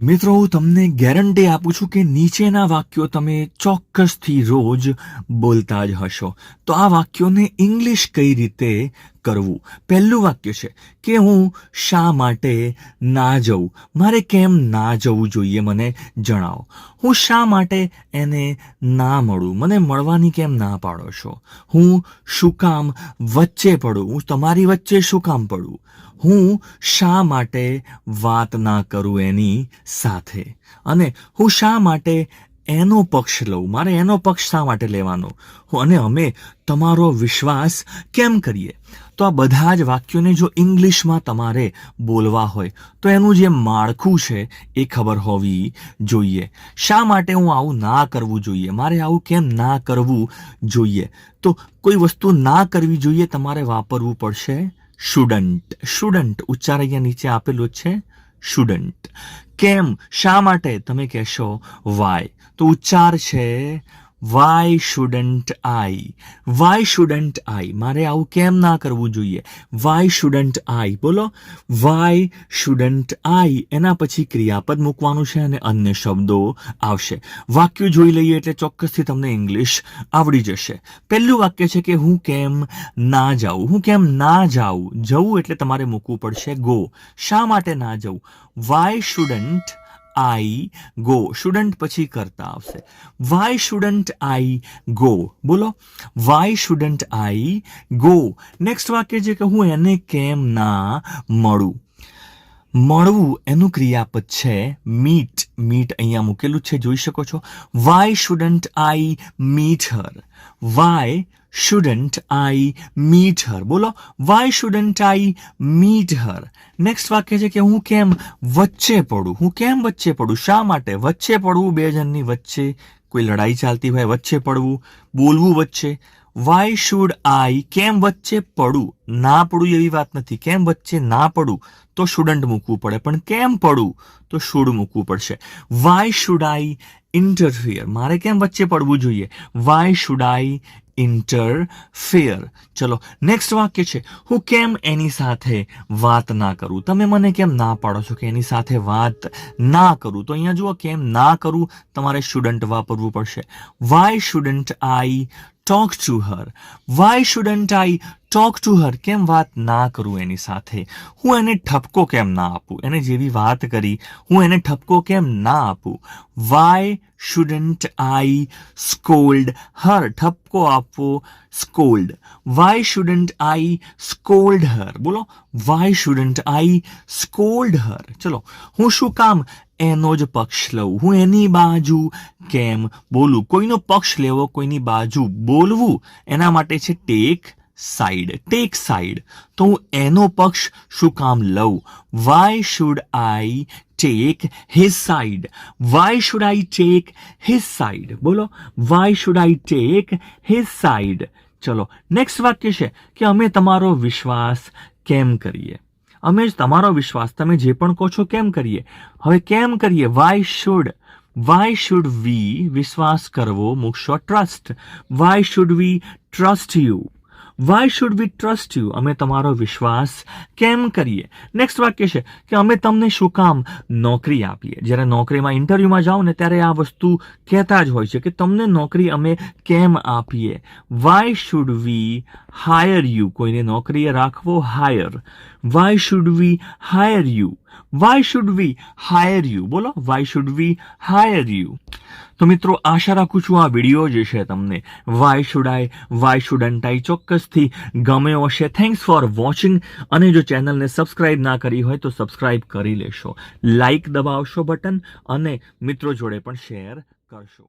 મિત્રો, હું તમને ગેરંટી આપું છું કે નીચેના વાક્યો તમે ચોક્કસથી રોજ બોલતા જ હશો. તો આ વાક્યોને ઇંગ્લિશ કઈ રીતે કરવું? પહેલું વાક્ય છે કે હું શા માટે ના જઉં? મારે કેમ ના જવું જોઈએ મને જણાવો. હું શા માટે એને ના મળું? મને મળવાની કેમ ના પાડો છો? હું શું કામ વચ્ચે પડું? હું તમારી વચ્ચે શું કામ પડું? હું શા માટે વાત ના કરું એની સાથે? અને હું શા માટે એનો પક્ષ લઉં? મારે એનો પક્ષ શા માટે લેવાનો? અને અમે તમારો વિશ્વાસ કેમ કરીએ? તો આ બધા જ વાક્યોને જો ઇંગ્લિશમાં તમારે બોલવા હોય તો એનું જે માળખું છે એ ખબર હોવી જોઈએ. શા માટે હું આવું ના કરવું જોઈએ? મારે આવું કેમ ના કરવું જોઈએ? તો કોઈ વસ્તુ ના કરવી જોઈએ તમારે વાપરવું પડશે શુડન્ટ. શુડન્ટ ઉચ્ચાર અહીંયા નીચે આપેલું છે, શુડન્ટ. કેમ, શા માટે? તમે કહેશો વાય. તો ઉચ્ચાર છે Y shouldn't I. Why shouldn't આઈ. મારે આવું કેમ ના કરવું જોઈએ? વાય શુડન્ટ આઈ. બોલો, વાય શુડન્ટ આઈ. એના પછી ક્રિયાપદ મૂકવાનું છે અને અન્ય શબ્દો આવશે. વાક્ય જોઈ લઈએ એટલે ચોક્કસથી તમને ઇંગ્લિશ આવડી જશે. પહેલું વાક્ય છે કે હું કેમ ના જાઉં? હું કેમ ના જાઉં? જવું એટલે તમારે મૂકવું પડશે ગો. શા માટે ના જવું? Why shouldn't I go. Shouldn't પછી કરતા આવશે. Why shouldn't I go. બોલો, why shouldn't I go. Next વાક્ય છે કે હું એને કેમ ના મળું? મળવું એનું ક્રિયાપદ છે મીટ. મીટ અહીંયા મૂકેલું છે, જોઈ શકો છો. Y shouldn't I meet Har? Why shouldn't I meet હર? બોલો, why shouldn't I meet Har? Next વાક્ય છે કે હું કેમ વચ્ચે પડું? હું કેમ વચ્ચે પડું? શા માટે વચ્ચે પડવું? બે જણની વચ્ચે કોઈ લડાઈ ચાલતી હોય, વચ્ચે પડવું, બોલવું વચ્ચે. વાય શુડ આઈ? કેમ વચ્ચે પડું? ના પડું એવી વાત નથી. કેમ વચ્ચે ના પડું તો શુડન્ટ મૂકવું પડે, પણ કેમ પડું તો શુડ મૂકવું પડશે. Y should I interfere? મારે કેમ વચ્ચે પડવું જોઈએ? Y should I interfere? ચલો, નેક્સ્ટ વાક્ય છે હું કેમ એની સાથે વાત ના કરું? તમે મને કેમ ના પાડો છો કે એની સાથે વાત ના કરું? તો અહીંયા જુઓ, કેમ ના કરું તમારે શુડન્ટ વાપરવું પડશે. Why shouldn't I talk to her? Why shouldn't I talk to her? કેમ વાત ના કરું એની સાથે? હું એને ઠપકો કેમ ના આપું? એને જેવી વાત કરી હું એને ઠપકો કેમ ના આપું? વાય શુડન્ટ આઈ સ્કોલ્ડ હર? ઠપકો આપવો, સ્કોલ્ડ. વાય શુડન્ટ આઈ સ્કોલ્ડ હર? બોલો, વાય શુડન્ટ આઈ સ્કોલ્ડ હર? ચલો, હું શું કામ એનો જ પક્ષ લઉં? હું એની બાજુ કેમ બોલું? કોઈનો પક્ષ લેવો, કોઈની બાજુ બોલવું, એના માટે છે ટેક સાઈડ. Tech side. તો હું એનો પક્ષ શું કામ લઉં? Why should I take his side? Why should I take his side? બોલો, why should I take his side? ચલો, નેક્સ્ટ વાક્ય છે કે અમે તમારો વિશ્વાસ કેમ કરીએ? અમે જ તમારો વિશ્વાસ, તમે જે પણ કહો છો કેમ કરીએ? હવે કેમ કરીએ? વાય શુડ વી? વિશ્વાસ કરવો મૂકશો trust. Y should V trust you? Why should V trust you? અમે તમારો વિશ્વાસ કેમ કરીએ? નેક્સ્ટ વાક્ય છે કે અમે તમને શું કામ નોકરી આપીએ? જ્યારે નોકરીમાં ઇન્ટરવ્યુમાં જાઓ ને ત્યારે આ વસ્તુ કહેતા જ હોય છે કે તમને નોકરી અમે કેમ આપીએ? Why should we hire you? કોઈને નોકરીએ રાખવો, hire. Why should we hire you? Why should we hire you? બોલો, why should we hire you? તો મિત્રો, આશા રાખું છું આ વિડીયો જે છે તમને why should I, why shouldn't I ચોક્કસથી ગમ્યો હશે. Thanks for watching. અને જો ચેનલને સબસ્ક્રાઇબ ના કરી હોય તો સબસ્ક્રાઇબ કરી લેશો, લાઇક દબાવશો બટન, અને મિત્રો જોડે પણ શેર કરશો.